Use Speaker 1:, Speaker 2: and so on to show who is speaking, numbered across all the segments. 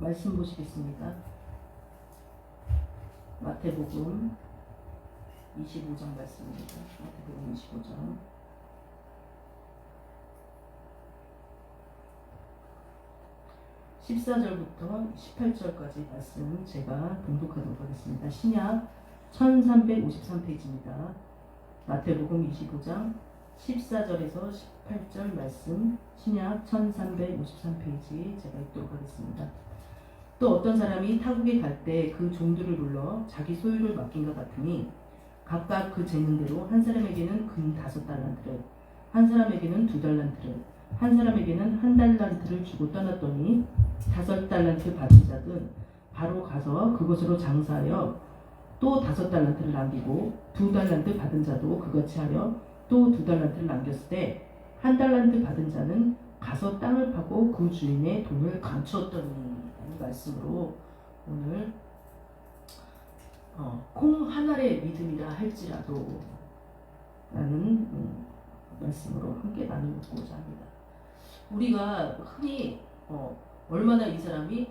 Speaker 1: 말씀 보시겠습니다. 마태복음 25장 말씀입니다. 마태복음 25장 14절부터 18절까지 말씀 제가 봉독하도록 하겠습니다. 신약 1353페이지입니다. 마태복음 25장 14절에서 18절 말씀, 신약 1353페이지 제가 읽도록 하겠습니다. 또 어떤 사람이 타국에 갈 때 그 종들을 불러 자기 소유를 맡긴 것 같으니 각각 그 재능대로 한 사람에게는 금 5달란트를, 한 사람에게는 2달란트를, 한 사람에게는 1달란트를 주고 떠났더니 5달란트 받은 자든 바로 가서 그것으로 장사하여 또 5달란트를 남기고 2달란트 받은 자도 그같이 하여 또 2달란트를 남겼을 때 1달란트 받은 자는 가서 땅을 파고 그 주인의 돈을 감추었더니 이 말씀으로 오늘 콩 한 알의 믿음이라 할지라도 라는 말씀으로 함께 나누고자 합니다. 우리가 흔히 얼마나 이 사람이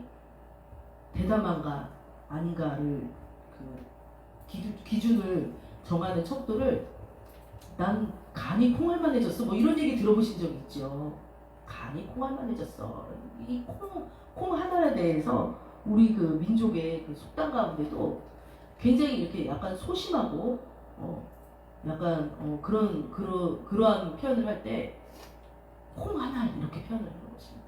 Speaker 1: 대담한가 아닌가를 기준을 정하는 척도를 난 간이 콩알만해졌어 뭐 이런 얘기 들어보신 적 있죠. 간이 콩알만해졌어. 이 콩 하나에 대해서 우리 그 민족의 그 속담 가운데도 굉장히 이렇게 약간 소심하고 약간 그러한 표현을 할 때 콩 하나 이렇게 표현을 하는 것입니다.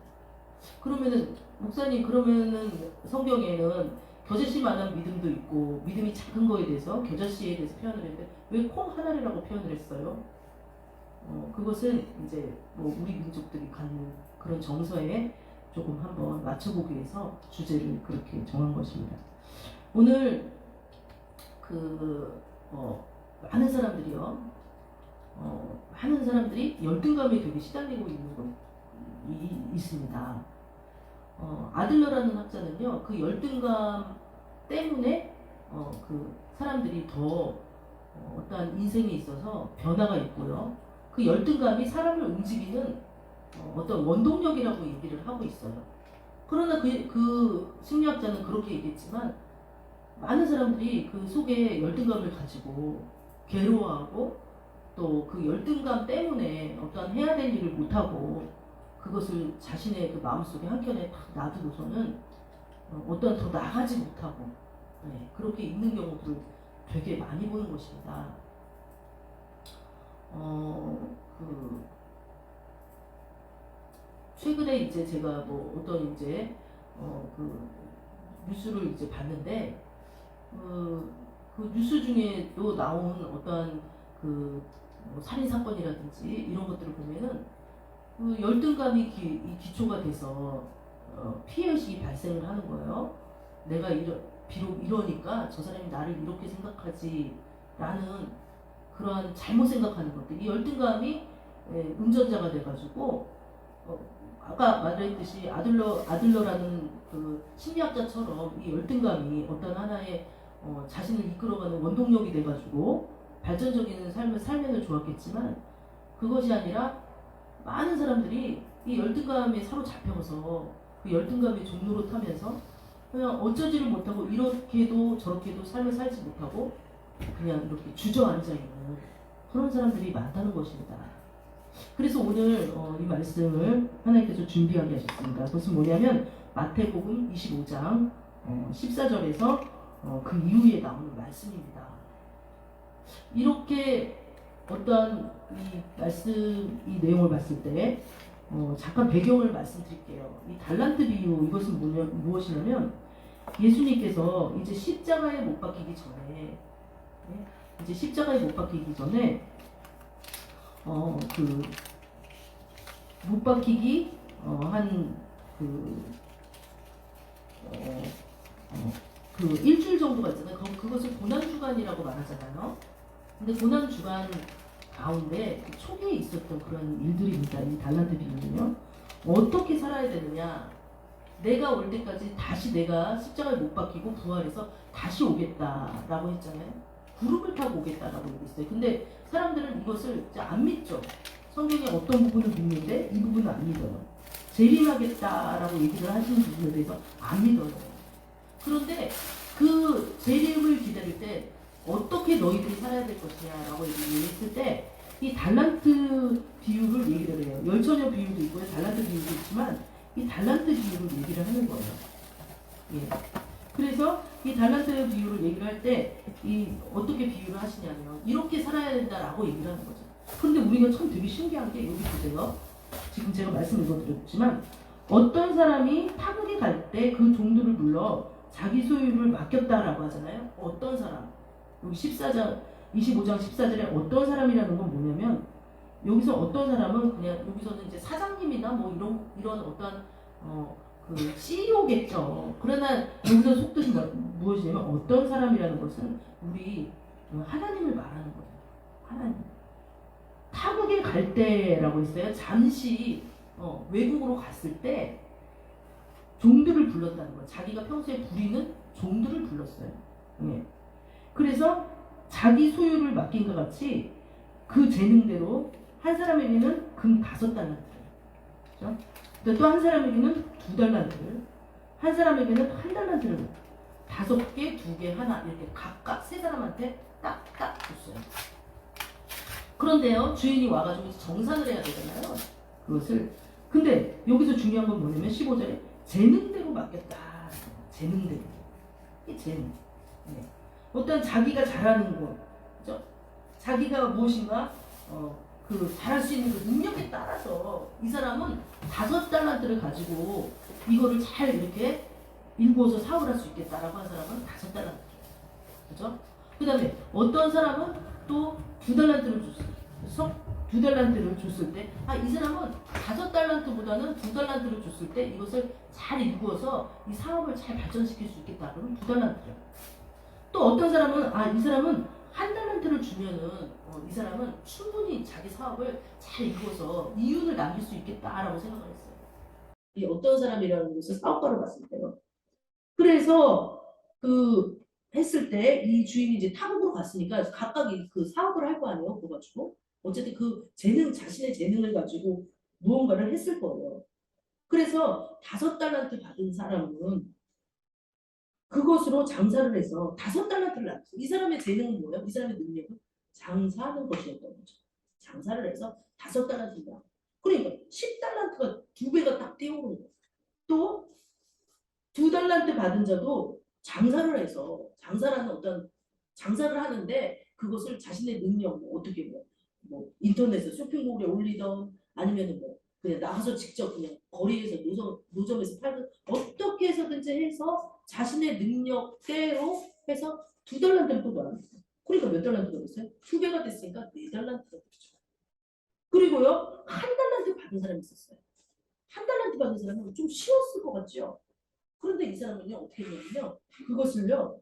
Speaker 1: 그러면은 목사님 그러면은 성경에는 겨자씨만한 믿음도 있고 믿음이 작은 거에 대해서 겨자씨에 대해서 표현을 했는데 왜 콩 하나라고 표현을 했어요? 그것은 이제 뭐 우리 민족들이 갖는 그런 정서에 조금 한번 맞춰보기 위해서 주제를 그렇게 정한 것입니다. 오늘 많은 사람들이 열등감에 되게 시달리고 있는 거 있습니다. 아들러라는 학자는요, 그 열등감 때문에 그 사람들이 더 어떠한 인생에 있어서 변화가 있고요. 그 열등감이 사람을 움직이는 어떤 원동력이라고 얘기를 하고 있어요. 그러나 그 심리학자는 그렇게 얘기했지만 많은 사람들이 그 속에 열등감을 가지고 괴로워하고 또 그 열등감 때문에 어떠한 해야 될 일을 못하고 그것을 자신의 그 마음속에 한켠에 딱 놔두고서는 어떤 더 나가지 못하고 그렇게 있는 경우들을 되게 많이 보는 것입니다. 최근에 이제 제가 뭐 어떤 이제 뉴스를 이제 봤는데 그 뉴스 중에도 나온 어떤 뭐 살인 사건이라든지 이런 것들을 보면은 그 열등감이 기초가 돼서 피해의식이 발생을 하는 거예요. 내가 비록 이러니까 저 사람이 나를 이렇게 생각하지라는 그러한 잘못 생각하는 것들. 이 열등감이 운전자가 돼가지고 아까 말했듯이 아들러라는 그 심리학자처럼 이 열등감이 어떤 하나의 자신을 이끌어가는 원동력이 돼가지고 발전적인 삶을 살면 좋았겠지만 그것이 아니라 많은 사람들이 이 열등감에 사로잡혀서 그 열등감의 종로로 타면서 그냥 어쩌지를 못하고 이렇게도 저렇게도 삶을 살지 못하고 그냥 이렇게 주저앉아 있는 그런 사람들이 많다는 것입니다. 그래서 오늘 이 말씀을 하나님께서 준비하게 하셨습니다. 그것은 뭐냐면 마태복음 25장 14절에서 그 이후에 나오는 말씀입니다. 이렇게 어떤 이 내용을 봤을 때 잠깐 배경을 말씀드릴게요. 이 달란트 비유 이것은 무엇이냐면 예수님께서 이제 십자가에 못 박히기 전에 못 박히기 일주일 정도가 있잖아요. 그것을 고난주간이라고 말하잖아요. 근데 고난주간 가운데 초기에 있었던 그런 일들입니다. 이 달란트 비유는요. 어떻게 살아야 되느냐. 내가 올 때까지 다시 내가 십자가에 못 박히고 부활해서 다시 오겠다라고 했잖아요. 구름을 타고 오겠다라고 얘기했어요. 근데 사람들은 이것을 안 믿죠. 성경의 어떤 부분을 믿는데 이 부분은 안 믿어요. 재림하겠다라고 얘기를 하시는 부분에 대해서 안 믿어요. 그런데 그 재림을 기다릴 때 어떻게 너희들이 살아야 될 것이냐라고 얘기했을 때 이 달란트 비율을 얘기를 해요. 열처녀 비율도 있고요. 달란트 비율도 있지만 이 달란트 비율을 얘기를 하는 거예요. 예. 그래서 이 달란트 비율을 얘기를 할 때 이 어떻게 비유를 하시냐면 이렇게 살아야 된다라고 얘기를 하는 거죠. 그런데 우리가 참 되게 신기한 게 여기 보세요. 지금 제가 말씀 읽어드렸지만 어떤 사람이 타국에 갈 때 그 종들을 불러 자기 소유를 맡겼다라고 하잖아요. 어떤 사람. 여기 14장 25장 14절에 어떤 사람이라는 건 뭐냐면 여기서 어떤 사람은 그냥 여기서는 이제 사장님이나 뭐 이런 어떤 그 CEO겠죠. 그러나 여기서 속뜻이 무엇이냐면 어떤 사람이라는 것은 우리 하나님을 말하는 거예요. 하나님. 타국에 갈 때라고 했어요. 잠시 외국으로 갔을 때 종들을 불렀다는 거예요. 자기가 평소에 부리는 종들을 불렀어요. 예. 그래서 자기 소유를 맡긴 것 같이 그 재능대로 한 사람에게는 금 5달란트를, 그렇죠? 또 한 사람에게는 2달란트를, 한 사람에게는 1달란트를 5개, 2개, 하나 이렇게 각각 세 사람한테 딱딱 줬어요. 그런데요, 주인이 와가지고 정산을 해야 되잖아요. 그것을. 근데 여기서 중요한 건 뭐냐면 15절에 재능대로 맡겼다. 재능대로. 이 재능. 네. 어떤 자기가 잘하는 것, 그죠? 자기가 무엇인가 그 잘할 수 있는 그 능력에 따라서 이 사람은 5달란트를 가지고 이거를 잘 이렇게 일구어서 사업을 할 수 있겠다라고 한 사람은 5달란트, 그죠? 그 다음에 어떤 사람은 또 2달란트를 줬어요. 2달란트를 줬을 때, 이 사람은 5달란트보다는 2달란트를 줬을 때 이것을 잘 일구어서 이 사업을 잘 발전시킬 수 있겠다. 그러면 2달란트를. 또 어떤 사람은, 이 사람은 1달란트를 주면은, 이 사람은 충분히 자기 사업을 잘 일구어서 이윤을 남길 수 있겠다라고 생각을 했어요. 이 어떤 사람이라는 것을 사업가로 봤을 때요. 그래서 했을 때 이 주인이 이제 타국으로 갔으니까 각각 그 사업을 할 거 아니에요. 그거 가지고 어쨌든 그 자신의 재능을 가지고 무언가를 했을 거예요. 그래서 5달란트 받은 사람은 그것으로 장사를 해서 5달란트를 남겼어요. 이 사람의 재능은 뭐예요? 이 사람의 능력은 장사하는 것이었던 거죠. 장사를 해서 5달란트다. 그러니까 10달란트가 2배가 딱 뛰어오는 거예요. 또 2달란트 받은 자도 장사를 해서 장사라는 어떤 장사를 하는데 그것을 자신의 능력 어떻게 뭐 인터넷에 쇼핑몰에 올리던 아니면 뭐 그냥 나가서 직접 그냥 거리에서 노점에서 팔든 어떻게 해서든지 해서 자신의 능력대로 해서 2달란트를 또 받았어요. 그러니까 몇 달란트가 됐어요? 2배가 됐으니까 4달란트가 됐죠. 그리고요 1달란트 받은 사람이 있었어요. 1달란트 받은 사람은 좀 쉬웠을 것 같죠? 그런데 이 사람은요 어떻게 했냐면요 그것을요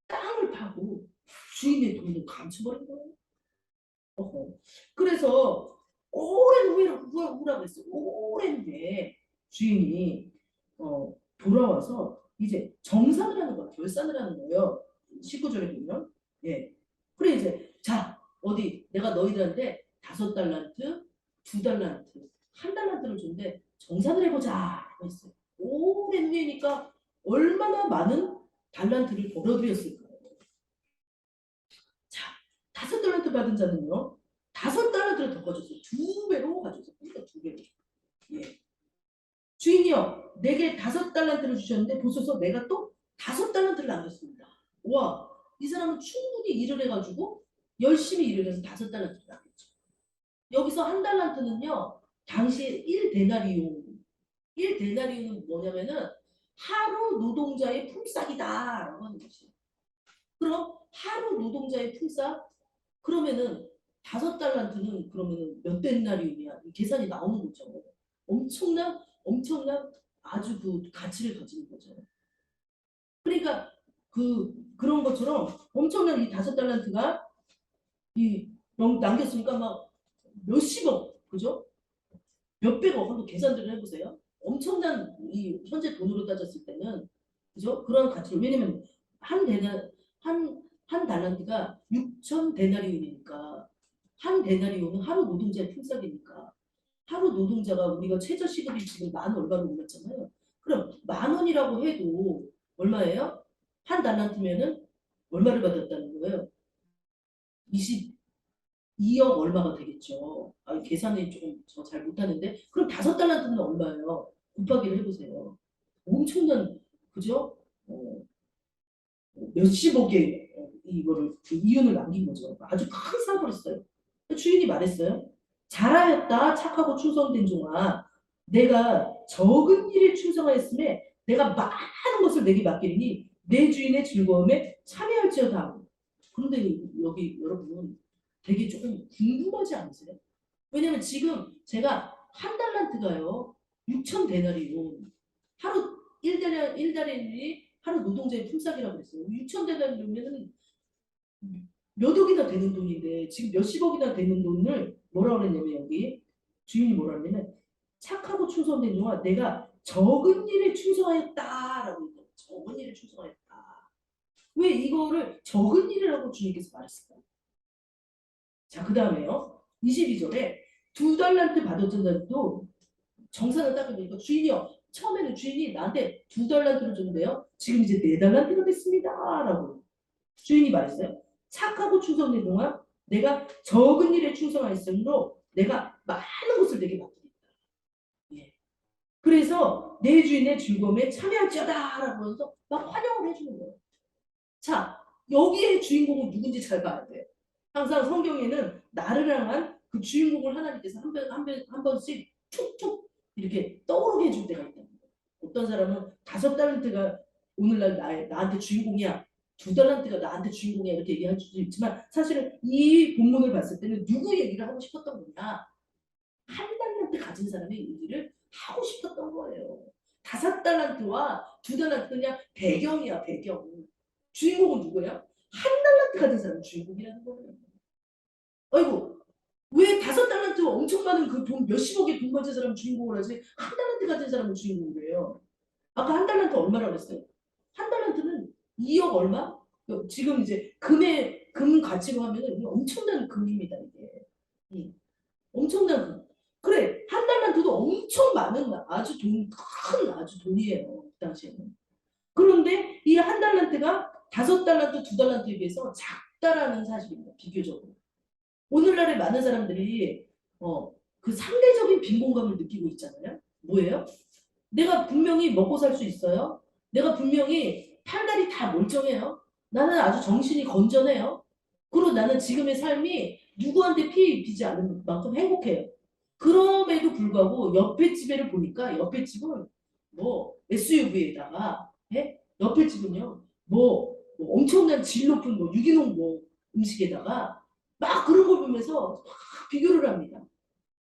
Speaker 1: 땅을 파고 주인의 돈을 감춰버린 거예요. 그래서 오랜 후라고 했어요. 오랜 후에 주인이 돌아와서 이제 정산을 하는 거예요. 결산을 하는 거예요. 19절에 보면. 예. 그래 이제 자 어디 내가 너희들한테 5달란트, 2달란트, 1달란트를 줬는데 정산을 해보자 했어요. 오랜 후에니까 얼마나 많은 달란트를 벌어들였을까요? 자, 5달란트 받은 자는요. 5달란트를 더 가졌어요. 2배로 가졌어요. 그러니까 2배로. 예. 주인이요. 내게 5달란트를 주셨는데 보소서 내가 또 5달란트를 남겼습니다. 와, 이 사람은 충분히 일을 해가지고 열심히 일을 해서 5달란트를 남겼죠. 여기서 1달란트는요. 당시에 1데나리온. 1데나리온은 뭐냐면은 하루 노동자의 품삯이다라고 하는 것이에요. 그럼 하루 노동자의 품삯 그러면은 5달란트는 그러면은 몇 데나리온이야? 계산이 나오는 거죠. 엄청난 아주 그 가치를 가지는 거죠. 그러니까 그런 것처럼 엄청난 이 5달란트가 남겼으니까 막 몇십억, 그죠? 몇백억 한번 계산들을 해보세요. 엄청난 이 현재 돈으로 따졌을 때는 그죠? 그런 가치를 왜냐면 한 달란트가 6천 데나리온이니까 한 데나리온은 하루 노동자의 품삯이니까 하루 노동자가 우리가 최저시급이 지금 만 얼마로 올랐잖아요. 그럼 10,000원이라고 해도 얼마예요? 한 달란트면은 얼마를 받았다는 거예요? 22억 얼마가 되겠죠. 아, 계산이 조금 저 잘 못하는데 그럼 5달란트는 얼마예요? 곱하기를 해보세요. 엄청난 그죠? 몇십억의 이거를 그 이윤을 남긴 거죠. 아주 큰 사고를 했어요. 주인이 말했어요. 잘하였다 착하고 충성된 종아. 내가 적은 일에 충성하였음에 내가 많은 것을 내게 맡기니 내 주인의 즐거움에 참여할지어다. 그런데 여기 여러분 되게 조금 궁금하지 않으세요? 왜냐면 지금 제가 한 달란트가요 6천 데나리온 하루 1달러이 하루 노동자의 품삯이라고 했어요. 6천 데나리온이면은 몇 억이나 되는 돈인데 지금 몇십억이나 되는 돈을 뭐라고 그랬냐면 여기 주인이 뭐라고 그랬냐면 착하고 충성된 종아 내가 적은 일에 충성하였다라고 했다. 적은 일에 충성하였다. 왜 이거를 적은 일이라고 주님께서 말했을까요? 자, 그 다음에요. 22절에 2달란트 받았던 자도 정산을 따져보니까 주인이요. 처음에는 주인이 나한테 2달란트를 줬는데요. 지금 이제 4달란트가 됐습니다. 라고 주인이 말했어요. 착하고 충성된 동안 내가 적은 일에 충성하였으므로 내가 많은 것을 내게 맡기겠다. 예. 그래서 내 주인의 즐거움에 참여할지어다 라고 하면서 막 환영을 해주는 거예요. 자, 여기에 주인공은 누군지 잘 봐야 돼요. 항상 성경에는 나를 향한 그 주인공을 하나님께서 한 번씩 툭툭 이렇게 떠오르게 해줄 때가 있다. 어떤 사람은 5달란트가 오늘날 나한테 주인공이야. 2달란트가 나한테 주인공이야. 이렇게 얘기할 수도 있지만 사실은 이 본문을 봤을 때는 누구 얘기를 하고 싶었던 거냐. 한 달란트 가진 사람의 얘기를 하고 싶었던 거예요. 5달란트와 2달란트 그냥 배경이야 배경. 주인공은 누구야? 한 달란트 가진 사람이 주인공이라는 거예요. 아이고 왜 5달란트 엄청 많은 그 돈 몇십억의 돈 가진 사람 주인공을 하지 한 달란트 가진 사람은 주인공이에요. 아까 한 달란트 얼마라고 그랬어요? 한 달란트는 2억 얼마? 지금 이제 금 가치로 하면은 엄청난 금입니다 이게. 엄청난 금. 그래 한 달란트도 엄청 많은 아주 큰 아주 돈이에요 그 당시에는. 그런데 이 한 달란트가 5달란트, 2달란트에 비해서 작다라는 사실입니다. 비교적으로. 오늘날의 많은 사람들이 그 상대적인 빈곤감을 느끼고 있잖아요. 뭐예요? 내가 분명히 먹고 살 수 있어요. 내가 분명히 팔다리 다 멀쩡해요. 나는 아주 정신이 건전해요. 그리고 나는 지금의 삶이 누구한테 피해 입히지 않는 만큼 행복해요. 그럼에도 불구하고 옆에 집에를 보니까 옆에 집은 뭐 SUV에다가 옆에 집은요 뭐 엄청난 질 높은 뭐 유기농 뭐 음식에다가 막 그런 걸 보면서 막 비교를 합니다.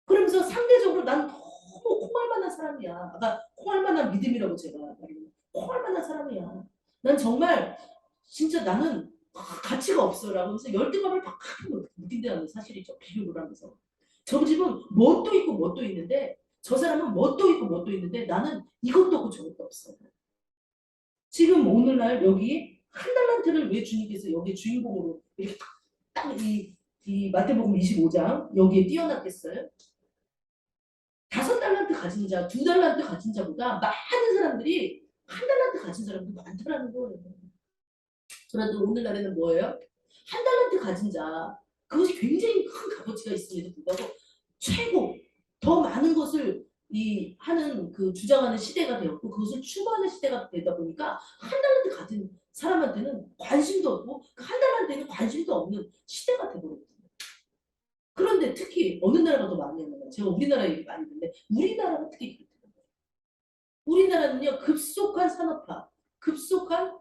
Speaker 1: 그러면서 상대적으로 난 너무 콩할 만한 사람이야. 아까 콩할 만한 믿음이라고 제가 말했는데 콩할 만한 사람이야. 난 정말 진짜 나는 가치가 없어라고 하면서 열등감을 막 느낀다는 사실이죠. 비교를 하면서. 저 집은 뭣도 있고 뭣도 있는데 저 사람은 뭣도 있고 뭣도 있는데 나는 이것도 없고 저것도 없어. 지금 오늘날 여기 한 달란트를 왜 주님께서 여기 주인공으로 이렇게 딱이 마태복음 25장 여기에 띄어놨겠어요? 5달란트 가진 자, 2달란트 가진 자보다 많은 사람들이 한 달란트 가진 사람도 많더라는 거예요. 그런데 오늘날에는 뭐예요? 한 달란트 가진 자, 그것이 굉장히 큰 값어치가 있음에도 불구하고 최고, 더 많은 것을 하는 그 주장하는 시대가 되었고 그것을 추구하는 시대가 되다 보니까 한 달란트 가진 사람한테는 관심도 없고 그 한 달란트에는 관심도 없는 시대가 되버렸거든요. 그런데 특히 어느 나라가 더 많이 하냐면 제가 우리나라 얘기 많이 듣는데 우리나라가 특히 그렇더라고요. 우리나라는요 급속한 산업화, 급속한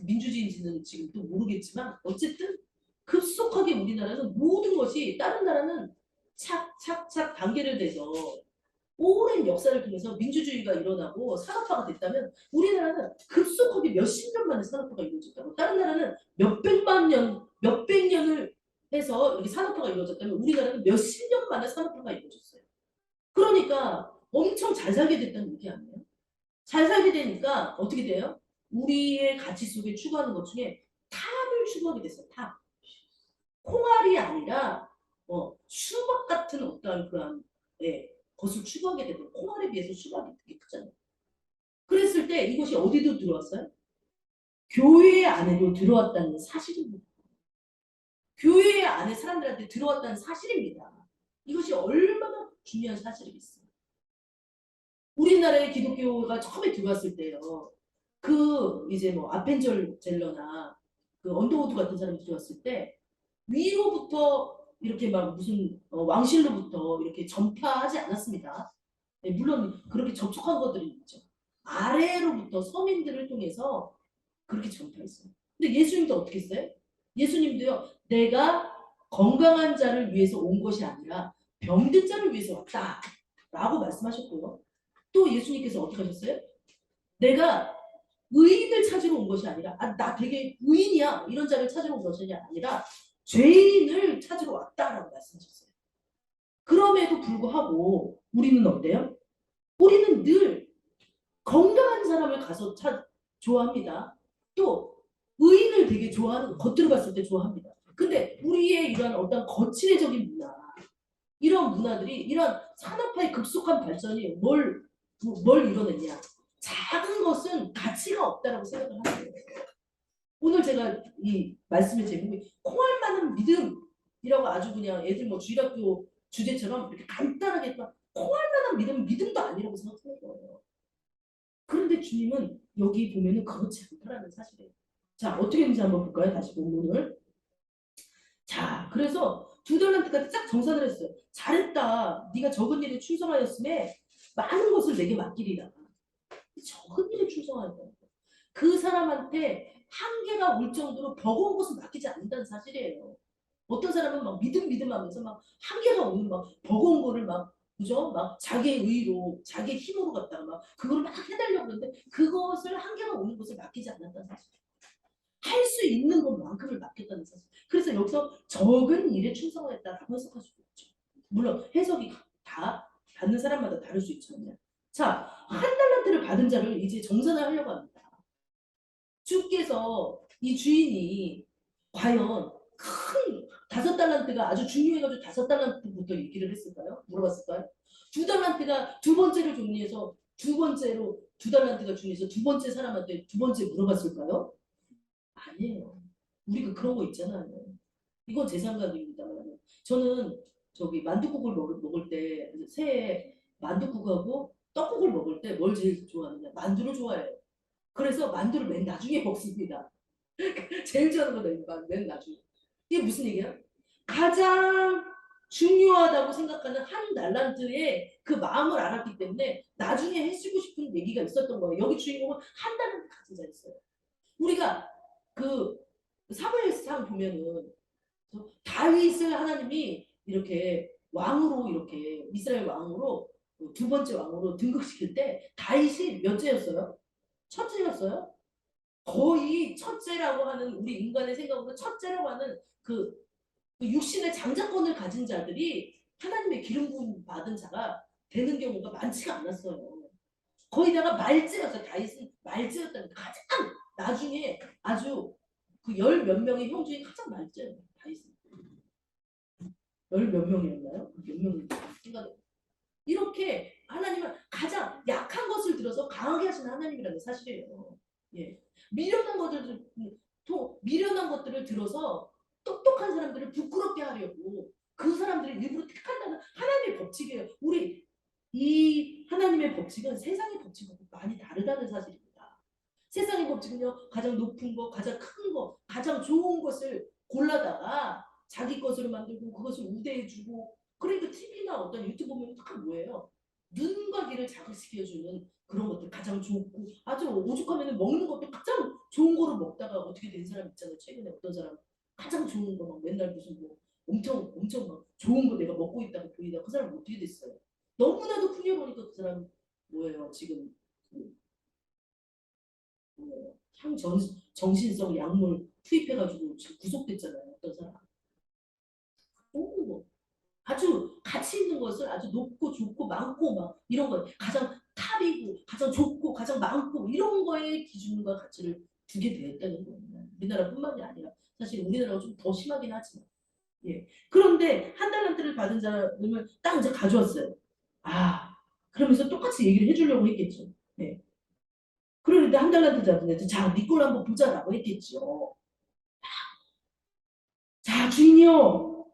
Speaker 1: 민주주의인지는 지금 또 모르겠지만 어쨌든 급속하게 우리나라는 모든 것이 다른 나라는 착착착 단계를 대서 오랜 역사를 통해서 민주주의가 일어나고 산업화가 됐다면 우리나라는 급속하게 몇십 년 만에 산업화가 이루어졌다고 다른 나라는 몇백 년을 해서 이렇게 산업화가 이루어졌다면 우리나라는 몇십 년 만에 산업화가 이루어졌어요. 그러니까 엄청 잘 살게 됐다는 얘기 아니에요? 잘 살게 되니까 어떻게 돼요? 우리의 가치 속에 추구하는 것 중에 탑을 추구하게 됐어요. 탑. 콩알이 아니라 수박 같은 어떠한 그런
Speaker 2: 예, 것을 추구하게 되고 콩알에 비해서 수박이 되게 크잖아요. 그랬을 때 이것이 어디도 들어왔어요? 교회 안에도 들어왔다는 사실입니다. 교회 안에 사람들한테 들어왔다는 사실입니다. 이것이 얼마나 중요한 사실이겠어요. 우리나라의 기독교가 처음에 들어왔을 때요. 그 이제 뭐 아펜젤 젤러나 그 언더우드 같은 사람이 들어왔을 때 위로부터 이렇게 막 무슨 왕실로부터 이렇게 전파하지 않았습니다. 네, 물론 그렇게 접촉한 것들이 있죠. 아래로부터 서민들을 통해서 그렇게 전파했어요. 근데 예수님도 어떻게 했어요? 예수님도요. 내가 건강한 자를 위해서 온 것이 아니라 병든 자를 위해서 왔다. 라고 말씀하셨고요. 또 예수님께서 어떻게 하셨어요? 내가 의인을 찾으러 온 것이 아니라 나 되게 의인이야 이런 자를 찾으러 온 것이 아니라 죄인을 찾으러 왔다라고 말씀하셨어요. 그럼에도 불구하고 우리는 어때요? 우리는 늘 건강한 사람을 가서 좋아합니다. 또 의인을 되게 좋아하는 겉으로 봤을 때 좋아합니다. 근데 우리의 이런 어떤 거칠애적인 문화 이런 문화들이 이런 산업화의 급속한 발전이 뭘 이뤄냈냐 작은 것은 가치가 없다라고 생각을 하는 거예요. 오늘 제가 이 말씀의 제목이 콩알 많은 믿음이라고 아주 그냥 애들 뭐 주일학교 주제처럼 이렇게 간단하게 콩알 만한 믿음은 믿음도 아니라고 생각하는 거예요. 그런데 주님은 여기 보면은 그렇지 않다라는 사실이에요. 자, 어떻게 했는지 한번 볼까요? 다시 본문을. 자, 그래서 두 달란트까지 쫙 정산을 했어요. 잘했다. 네가 적은 일에 충성하였음에 많은 것을 내게 맡기리라. 적은 일에 충성하였다. 그 사람한테 한계가 올 정도로 버거운 것을 맡기지 않는다는 사실이에요. 어떤 사람은 막 믿음 하면서 막 한계가 오는 막 버거운 거를 막 그죠? 막 자기의 의로 자기의 힘으로 갖다가 막 그걸 막 해달려고 하는데 그것을 한계가 오는 것을 맡기지 않았다는 사실. 할 수 있는 것만큼을 맡겼다는 사실. 그래서 여기서 적은 일에 충성하였다라고 해석할 수 있죠. 물론 해석이 다 받는 사람마다 다를 수 있잖아요. 자, 한 달란트를 받은 자를 이제 정산을 하려고 합니다. 주께서 이 주인이 과연 큰 5달란트가 아주 중요해가지고 5달란트부터 얘기를 했을까요? 물어봤을까요? 2달란트가 두 번째를 정리해서 두 번째로 2달란트가 중요해서 두 번째 사람한테 두 번째 물어봤을까요? 아니에요. 우리가 그런 거 있잖아요. 이건 제 생각입니다. 저는 저기 만둣국을 먹을 때 새해 만둣국하고 떡국을 먹을 때 뭘 제일 좋아하느냐? 만두를 좋아해요. 그래서 만두를 맨 나중에 먹습니다. 제일 좋아하는 건 맨 나중에. 이게 무슨 얘기야? 가장 중요하다고 생각하는 한 달란트의 그 마음을 알았기 때문에 나중에 해주고 싶은 얘기가 있었던 거예요. 여기 주인공은 한 달란트 가진 자였어요. 우리가 그 사무엘상 보면은 다윗을 하나님이 이렇게 왕으로 이렇게 이스라엘 왕으로 두 번째 왕으로 등극시킬 때 다윗이 몇째였어요? 첫째였어요? 거의 첫째라고 하는 우리 인간의 생각으로 첫째라고 하는 그 육신의 장자권을 가진 자들이 하나님의 기름 부음 받은 자가 되는 경우가 많지가 않았어요. 거기다가 말제였어요. 다윗은 말제였다는 가장 나중에 아주 그 열 몇 명의 형 중에 가장 말제예요. 다윗은 열 몇 명이었나요? 몇 명인지 생각해. 이렇게 하나님은 가장 약한 것을 들어서 강하게 하시는 하나님이라는 사실이에요. 예. 미련한 것들을 들어서 똑똑한 사람들을 부끄럽게 하려고 그 사람들을 일부러 택한다는 하나님의 법칙이에요. 우리 이 하나님의 법칙은 세상의 법칙하고 많이 다르다는 사실입니다. 세상의 법칙은요, 가장 높은 거, 가장 큰 거, 가장 좋은 것을 골라다가 자기 것으로 만들고 그것을 우대해주고 그러니까 TV나 어떤 유튜브 보면 딱 뭐예요? 눈과 귀를 자극시켜주는 그런 것들 가장 좋고 아주 오죽하면 먹는 것도 가장 좋은 거로 먹다가 어떻게 된 사람 있잖아요. 최근에 어떤 사람 가장 좋은 거 막 맨날 무슨 뭐 엄청 막 좋은 거 내가 먹고 있다고 보이다 그 사람 어떻게 됐어요? 너무나도 풍요로우니까 그 사람 뭐예요? 지금 그 뭐예요? 정신성 약물 투입해가지고 지금 구속됐잖아요. 어떤 사람. 오, 아주 가치 있는 것을 아주 높고 좋고 많고 막 이런 거 가장 탑이고 가장 좋고 가장 많고 이런 거에 기준과 가치를 두게 되었다는 거예요. 우리나라뿐만이 아니라 사실 우리나라가 좀 더 심하긴 하지만 예. 그런데 한 달란트를 받은 사람을 딱 이제 가져왔어요. 아, 그러면서 똑같이 얘기를 해주려고 했겠죠. 네. 그러는데 한 달란트 잡은 애도 자, 네 걸 한번 보자라고 했겠죠. 자, 주인이요.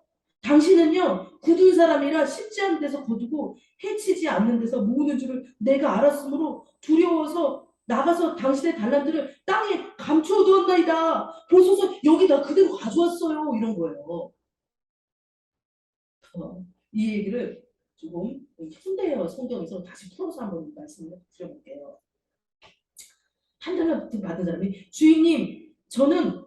Speaker 2: 당신은요, 굳은 사람이라 쉽지 않은 데서 거두고 해치지 않는 데서 모으는 줄을 내가 알았으므로 두려워서 나가서 당신의 달란트를 땅에 감추어 두었나이다. 보소서 여기다 그대로 가져왔어요. 이런 거예요. 이 얘기를 조금 현대어 성경에서 다시 풀어서 한번 말씀을 드려볼게요. 한 달러부터 받은 사람이 주인님 저는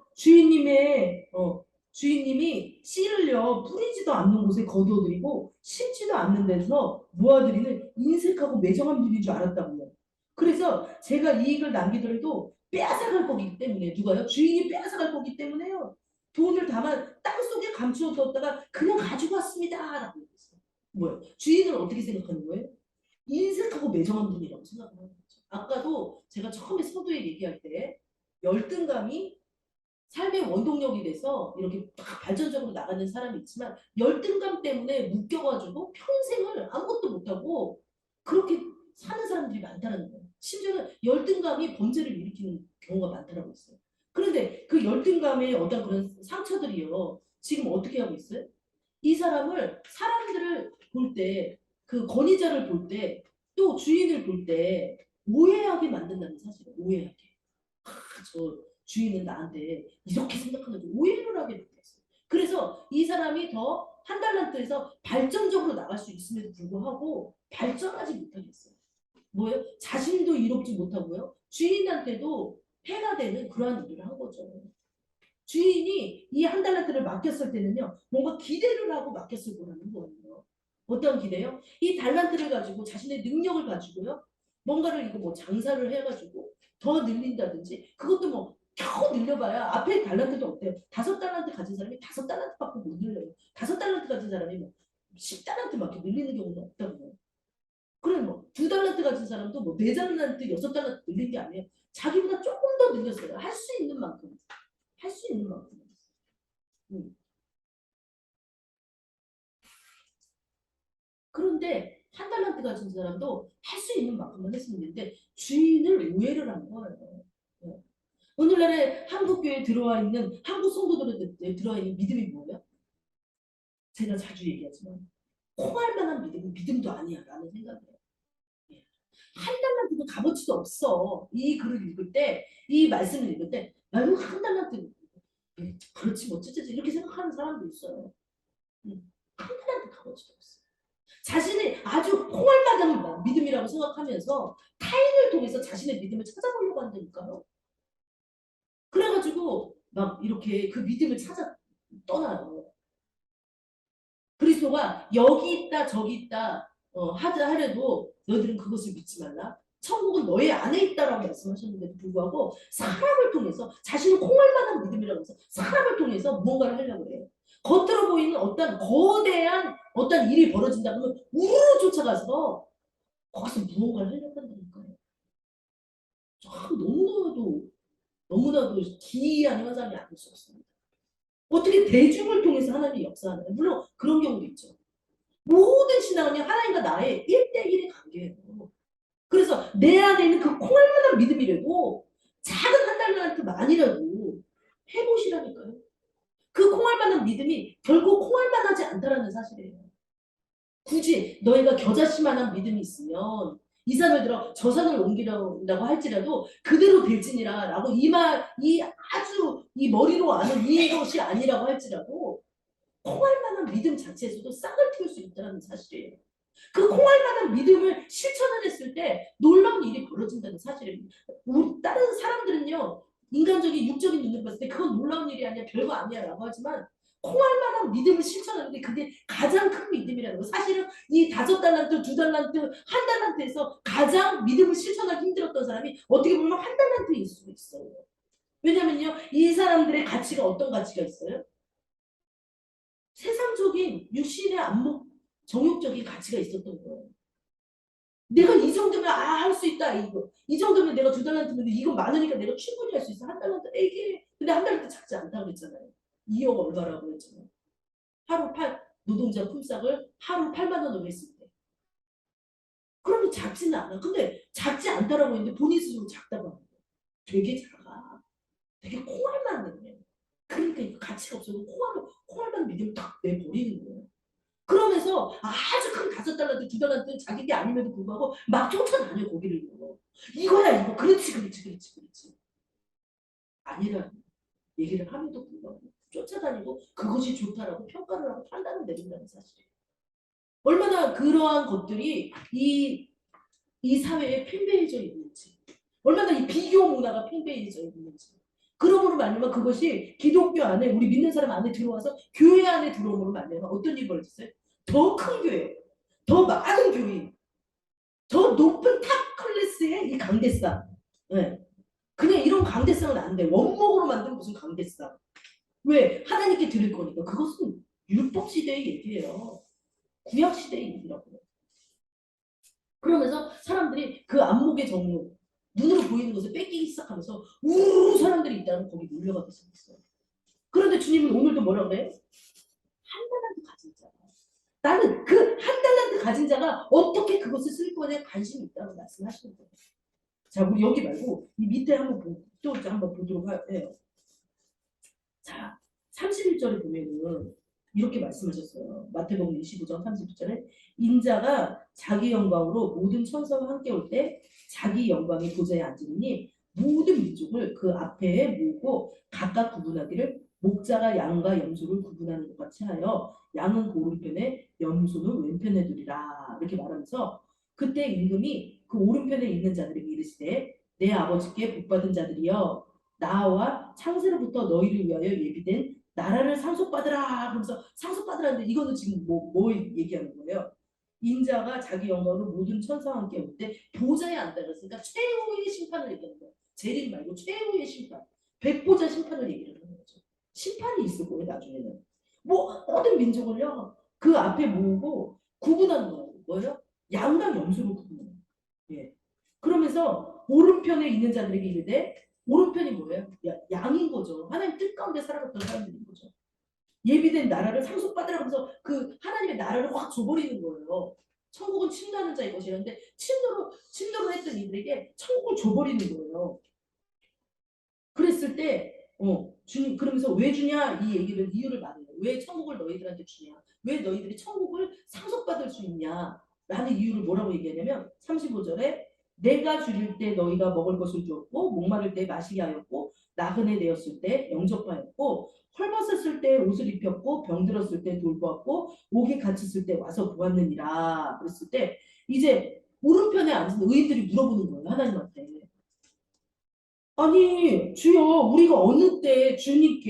Speaker 2: 주인님이 씨를요 뿌리지도 않는 곳에 거두어드리고 심지도 않는 데서 모아드리는 인색하고 매정한 분인 줄 알았다고요. 그래서 제가 이익을 남기더라도 빼앗아갈 거기 때문에 누가요? 주인이 빼앗아갈 거기 때문에요. 돈을 다만 땅속에 감추어 뒀다가 그냥 가지고 왔습니다라고 했어요. 뭐예요? 주인은 어떻게 생각하는 거예요? 인색하고 매정한 분이라고 생각하는 거죠. 아까도 제가 처음에 서두에 얘기할 때 열등감이 삶의 원동력이 돼서 이렇게 막 발전적으로 나가는 사람이 있지만 열등감 때문에 묶여가지고 평생을 아무것도 못하고 그렇게 사는 사람들이 많다는 거예요. 심지어는 열등감이 범죄를 일으키는 경우가 많다고 했어요. 그런데 그 열등감의 어떤 그런 상처들이요. 지금 어떻게 하고 있어요? 이 사람들을 볼 때, 그 권위자를 볼 때, 또 주인을 볼 때 오해하게 만든다는 사실을 오해하게. 아, 저 주인은 나한테 이렇게 생각하는지 오해를 하게 됐어요. 그래서 이 사람이 더 한 달란트에서 발전적으로 나갈 수 있음에도 불구하고 발전하지 못하겠어요. 뭐예요? 자신도 이롭지 못하고요. 주인한테도 해가 되는 그러한 일을 한 거죠. 주인이 이 한 달란트를 맡겼을 때는요, 뭔가 기대를 하고 맡겼을 거라는 거예요. 어떤 기대요? 이 달란트를 가지고 자신의 능력을 가지고요, 뭔가를 이거 뭐 장사를 해가지고 더 늘린다든지, 그것도 뭐 겨우 늘려봐야 앞에 달란트도 어때요? 5달란트 가진 사람이 5달란트밖에 못 늘려요. 5달란트 가진 사람이 뭐 10달란트밖에 늘리는 경우는 없다고요. 그래 뭐 2달란트 가진 사람도 뭐 4달란트, 6달란트 늘린 게 아니에요. 자기보다 조금 더 늘렸어요. 할 수 있는 만큼. 할 수 있는 만큼. 음. 그런데 한 달란트 가진 사람도 할 수 있는 만큼만 했으면 되는데 주인을 오해를 한 거예요. 네. 오늘날에 한국 교회에 들어와 있는 한국 성도들에 들어와 있는 믿음이 뭐예요? 제가 자주 얘기하지만 콩할 만한 믿음은 믿음도 아니야라는 생각이에요. 예. 한 달란트는 값어치도 없어. 이 글을 읽을 때, 이 말씀을 읽을 때, 아유 한 달란트 그렇지 뭐 찌찌찌 이렇게 생각하는 사람도 있어요. 한 달란트 값어치도 없어. 자신의 아주 콩알맞은 믿음이라고 생각하면서 타인을 통해서 자신의 믿음을 찾아보려고 한다니까요. 그래가지고 막 이렇게 그 믿음을 찾아 떠나요. 그리스도가 여기 있다 저기 있다 하려도 너희들은 그것을 믿지 말라. 천국은 너희 안에 있다라고 말씀하셨는데도 불구하고 사람을 통해서 자신은 콩알만한 믿음이라고 해서 사람을 통해서 무언가를 하려고 해요. 겉으로 보이는 어떤 거대한 어떤 일이 벌어진다 그러면 우르르 쫓아가서 거기서 무언가를 하려고 한다니까요. 참 너무나도 기이한 현상이 아닐 수 없습니다. 어떻게 대중을 통해서 하나님이 역사하나요? 물론 그런 경우도 있죠. 모든 신앙은요 하나님과 나의 1대1의 관계예요. 그래서 내 안에 있는 그 콩알만한 믿음이라도 작은 한 달란트만이라도 해보시라니까요. 그 콩알만한 믿음이 결국 콩알만하지 않다라는 사실이에요. 굳이 너희가 겨자씨만한 믿음이 있으면 이 산을 들어 저 산을 옮기라고 할지라도 그대로 될지니라 라고 이 아주 이 머리로 아는 이것이 아니라고 할지라도 콩할 만한 믿음 자체에서도 싹을 틔울 수 있다는 사실이에요. 그 콩할 만한 믿음을 실천을 했을 때 놀라운 일이 벌어진다는 사실입니다. 다른 사람들은요 인간적인 육적인 눈으로 봤을 때 그건 놀라운 일이 아니야 별거 아니야 라고 하지만 콩할 만한 믿음을 실천하는데 그게 가장 큰 믿음이라는 거. 사실은 이 5달란트, 2달란트, 한 달란트에서 가장 믿음을 실천하기 힘들었던 사람이 어떻게 보면 한 달란트일 수도 있어요. 왜냐면요 이 사람들의 가치가 어떤 가치가 있어요? 세상적인 육신의 안목, 정욕적인 가치가 있었던 거예요. 내가 이 정도면 할 수 있다 이거. 이 정도면 내가 2달란트면 이건 많으니까 내가 충분히 할 수 있어. 한 달란트 이게 근데 한 달란트 작지 않다고 그랬잖아요. 2억 얼마라고 했잖아요. 하루 노동자 품삯을 하루 8만 원으로 했을 때. 그러면 작지는 않아. 근데 작지 않다라고 했는데 본인 스스로 작다고 하는 거야. 되게 작아. 되게 콩알만 내네. 그러니까 이거 가치가 없어서 콩알만 믿으면 딱 내버리는 거예요. 그러면서 아주 큰 5달러든 2달러든 자기 게 아님에도 불구하고 막 쫓아다녀 거기를. 이거야 이거. 그렇지 그렇지 그렇지 그렇지. 아니라 얘기를 함에도 불구하고 쫓아다니고 그것이 좋다라고 평가를 하고 판단을 내린다는 사실이에요. 얼마나 그러한 것들이 이 사회에 팽배해져 있는지, 얼마나 이 비교 문화가 팽배해져 있는지. 그러므로 말미암아 그것이 기독교 안에 우리 믿는 사람 안에 들어와서 교회 안에 들어오므로 말미암아 어떤 일이 벌어졌어요? 더 큰 교회, 더 많은 교인, 더 높은 탑 클래스의 이 강대상. 네. 그냥 이런 강대상은 안 돼. 원목으로 만든 무슨 강대상. 왜? 하나님께 드릴 거니까. 그것은 율법 시대의 얘기예요. 구약 시대의 얘기라고. 그러면서 사람들이 그 안목의 정욕, 눈으로 보이는 것을 뺏기기 시작하면서 우르르 사람들이 있다는 거기 몰려가기 시작했어요. 그런데 주님은 오늘도 뭐라 그래요? 한 달란트 가진 자. 나는 그 한 달란트 가진 자가 어떻게 그것을 쓸 거냐에 관심이 있다고 말씀하시는 거예요. 자, 우리 여기 말고 이 밑에 한번 또 한번 보도록 해요. 자, 31절에 보면은 이렇게 말씀하셨어요. 마태복음 25장 31절에 인자가 자기 영광으로 모든 천사와 함께 올 때 자기 영광의 보좌에 앉으니 모든 민족을 그 앞에 모으고 각각 구분하기를 목자가 양과 염소를 구분하는 것 같이 하여 양은 그 오른편에 염소는 왼편에 두리라 이렇게 말하면서 그때 임금이 그 오른편에 있는 자들에게 이르시되 내 아버지께 복받은 자들이여 나와 창세로부터 너희를 위하여 예비된 나라를 상속받으라. 그러면서 상속받으라는데 이거는 지금 뭐 얘기하는 거예요? 인자가 자기 영광으로 모든 천사와 함께 올 때 보좌에 앉아 있으니까 최후의 심판을 얘기하는 거예요. 재림 말고 최후의 심판. 백보자 심판을 얘기하는 거죠. 심판이 있을 거예요 나중에는. 모든 민족을요 그 앞에 모으고 구분하는 거예요. 뭐예요? 양과 염소로 구분해요. 예. 그러면서 오른편에 있는 자들에게 이르되 오른편이 뭐예요? 양인 거죠. 하나님 뜻 가운데 살아갔던 사람들인 거죠. 예비된 나라를 상속받으라 면서 그 하나님의 나라를 확 줘버리는 거예요. 천국은 침노하는 자의 것이라는데 침노를 했던 이들에게 천국을 줘버리는 거예요. 그랬을 때 주님 그러면서 왜 주냐 이 얘기를 이유를 말해요. 왜 천국을 너희들한테 주냐? 왜 너희들이 천국을 상속받을 수 있냐? 라는 이유를 뭐라고 얘기하냐면 35절에 내가 줄일 때 너희가 먹을 것을 주었고 목마를 때 마시게 하였고 나그네 되었을 때 영접하였고 헐벗었을 때 옷을 입혔고 병들었을 때 돌보았고 옥에 갇혔을 때 와서 보았느니라. 그랬을 때 이제 오른편에 앉은 의인들이 물어보는 거예요. 하나님한테. 아니 주여 우리가 어느 때 주님이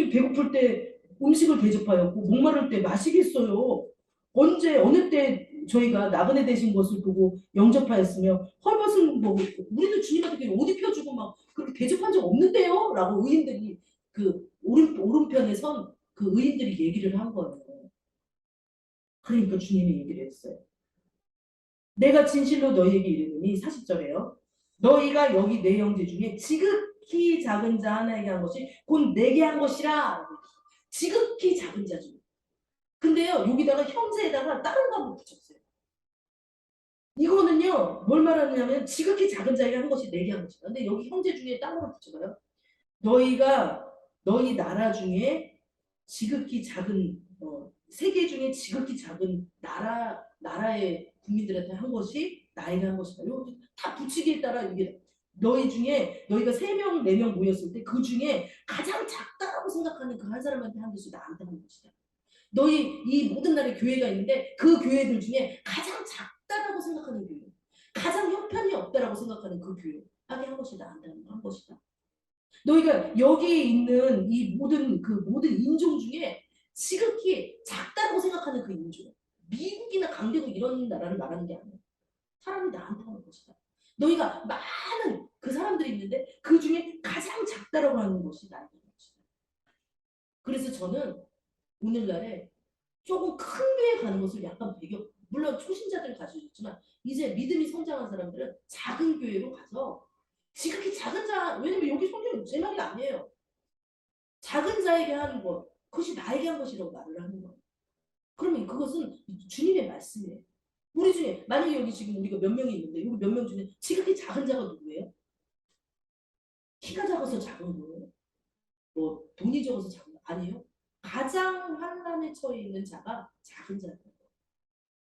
Speaker 2: 배고플 때 음식을 대접하였고 목마를 때 마시겠어요. 언제 어느 때 저희가 나그네 되신 것을 보고 영접하였으며 헐벗은 뭐 우리는 주님한테 옷 입혀주고 막 그렇게 대접한 적 없는데요? 라고 의인들이 그 오른편에 선 그 의인들이 얘기를 한 거예요. 그러니까 주님이 얘기를 했어요. 내가 진실로 너희에게 이르노니 40절에요. 너희가 여기 내 형제 중에 지극히 작은 자 하나에게 한 것이 곧 내게 한 것이라. 지극히 작은 자 중. 근데요 여기다가 형제에다가 다른 거 한번 붙였어요. 이거는요 뭘 말하느냐면 지극히 작은 자에게 한 것이 내게 한 것이다. 근데 여기 형제 중에 다른 걸 붙여봐요. 너희가 너희 나라 중에 지극히 작은 세계 중에 지극히 작은 나라의 국민들한테 한 것이 나에게 한 것이다. 이거 다 붙이기에 따라 이게 너희 중에 너희가 3명, 4명 모였을 때 그 중에 가장 작다라고 생각하는 그 한 사람한테 한 것이 나한테 한 것이다. 너희 이 모든 나라에 교회가 있는데 그 교회들 중에 가장 작다라고 생각하는 교회, 가장 형편이 없다라고 생각하는 그 교회에게 한 것이 나한테 한 것이다. 너희가 여기에 있는 이 모든 인종 중에 지극히 작다고 생각하는 그 인종, 미국이나 강대국 이런 나라를 말하는 게 아니야. 사람이 나한테 하는 것이다. 너희가 많은 그 사람들이 있는데 그 중에 가장 작다라고 하는 것이 나에게 하는 것이다. 그래서 저는 오늘날에 조금 큰 교회 가는 것을 약간 물론 초신자들 가지고 있지만 이제 믿음이 성장한 사람들은 작은 교회로 가서 지극히 작은 자, 왜냐면 여기 성경은 제 말이 아니에요. 작은 자에게 하는 것, 그것이 나에게 한 것이라고 말을 하는 거예요. 그러면 그것은 주님의 말씀이에요. 우리 중에 만약에 여기 지금 우리가 몇 명이 있는데 여기 몇 명 중에 지극히 작은 자가 누구예요? 키가 작아서 작은 거예요? 뭐 돈이 적어서 작은 거 아니에요? 가장 환난에 처해 있는 자가 작은 자예요.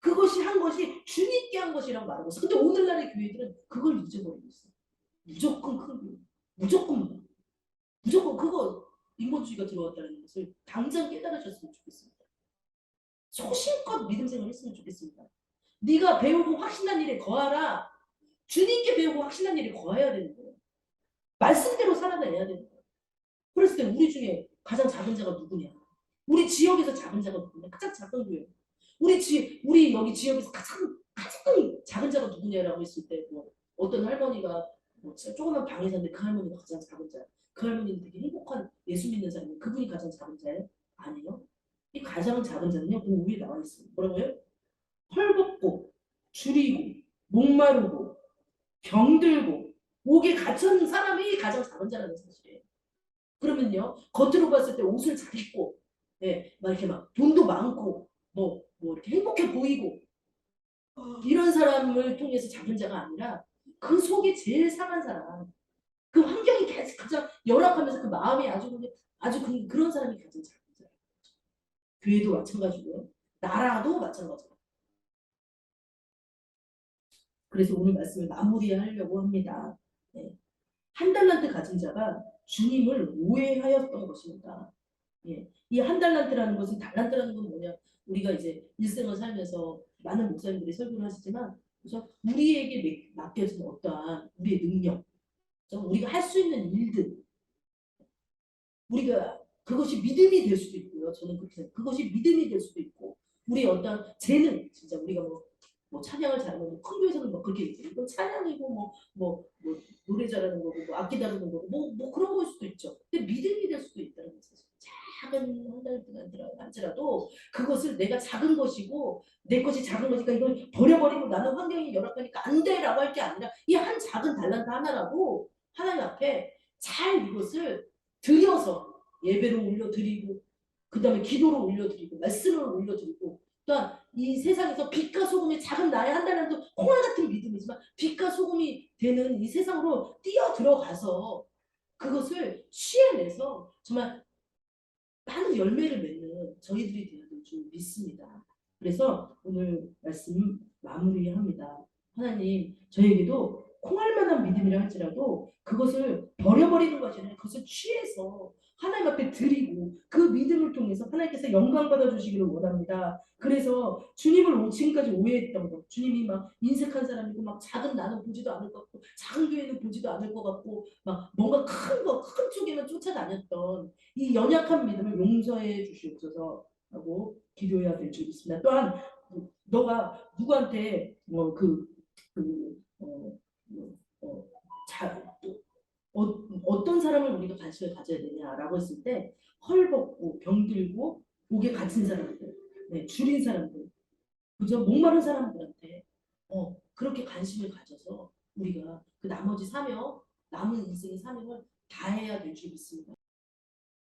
Speaker 2: 그것이 한 것이 주님께 한 것이라고 말하고 있어. 근데 오늘날의 교회들은 그걸 잊어버리고 있어. 무조건 큰 교회. 무조건 그거 인본주의가 들어왔다는 것을 당장 깨달으셨으면 좋겠습니다. 소신껏 믿음 생활 했으면 좋겠습니다. 네가 배우고 확신한 일에 거하라. 주님께 배우고 확신한 일에 거해야 되는 거예요. 말씀대로 살아내야 되는 거예요. 그랬을 때 우리 중에 가장 작은 자가 누구냐? 우리 지역에서 작은 자가 누구냐? 가장 작은 교회. 우리 여기 지역에서 가장 작은 자가 누구냐라고 했을 때 뭐 어떤 할머니가 뭐 조그만 방에 사는데 그 할머니가 가장 작은 자. 그 할머니는 되게 행복한 예수 믿는 사람이에요. 그분이 가장 작은 자예요? 아니요. 이 가장 작은 자는요. 그 위에 나와 있어요. 뭐라고요? 헐벗고 줄이고 목마르고 병들고 목에 갇힌 사람이 가장 작은 자라는 사실이에요. 그러면요 겉으로 봤을 때 옷을 잘 입고 예, 막 이렇게 막 돈도 많고 뭐 이렇게 행복해 보이고 이런 사람을 통해서 작은 자가 아니라 그 속이 제일 상한 사람 그 환경이 계속 가장 열악하면서 그 마음이 아주 그런 사람이 가장 작은 자예요. 교회도 마찬가지고요. 나라도 마찬가지고. 그래서 오늘 말씀을 마무리하려고 합니다. 네. 한 달란트 가진 자가 주님을 오해하였던 것입니다. 예. 이 한 달란트라는 것은 달란트라는 건 뭐냐? 우리가 이제 일생을 살면서 많은 목사님들이 설교를 하시지만 그래서 우리에게 맡겨진 어떠한 우리의 능력, 우리가 할 수 있는 일들, 우리가 그것이 믿음이 될 수도 있고요. 저는 그렇게 생각해요. 그것이 믿음이 될 수도 있고 우리 어떤 재능, 진짜 우리가 뭐 찬양을 잘하는 큰 교회에서는 뭐 그렇게 얘기해요. 이건 찬양이고 뭐 노래 잘하는 거고 뭐 악기 다루는 거고 뭐 그런 걸 수도 있죠. 근데 믿음이 될 수도 있다는 거죠. 작은 한달한지라도 그것을 내가 작은 것이고 내 것이 작은 거니까 이걸 버려버리고 나는 환경이 열악하니까 안 돼라고 할 게 아니라 이 한 작은 달란트 하나라도 하나님 앞에 잘 이것을 드려서 예배로 올려드리고 그 다음에 기도로 올려드리고 말씀을 올려드리고 또한 이 세상에서 빛과 소금이 작은 나의 한 달란트 콩알 같은 믿음이지만 빛과 소금이 되는 이 세상으로 뛰어 들어가서 그것을 취해내서 정말 많은 열매를 맺는 저희들이 되어야 될 줄 믿습니다. 그래서 오늘 말씀 마무리합니다. 하나님 저에게도 콩알만한 믿음이라 할지라도 그것을 버려버리는 것이 아니라 그것을 취해서 하나님 앞에 드리고 그 믿음을 통해서 하나님께서 영광 받아주시기를 원합니다. 그래서 주님을 지금까지 오해했던 것 주님이 막 인색한 사람이고 막 작은 나는 보지도 않을 것 같고 작은 교회는 보지도 않을 것 같고 막 뭔가 큰 쪽에만 쫓아다녔던 이 연약한 믿음을 용서해 주시옵소서 하고 기도해야 될 줄 믿습니다. 또한 너가 누구한테 자, 어떤 사람을 우리가 관심을 가져야 되냐라고 했을 때 헐벗고 병들고 목에 갇힌 사람들, 네, 줄인 사람들, 그저 목마른 사람들한테 그렇게 관심을 가져서 우리가 그 나머지 사명 남은 인생의 사명을 다해야 될 줄 믿습니다.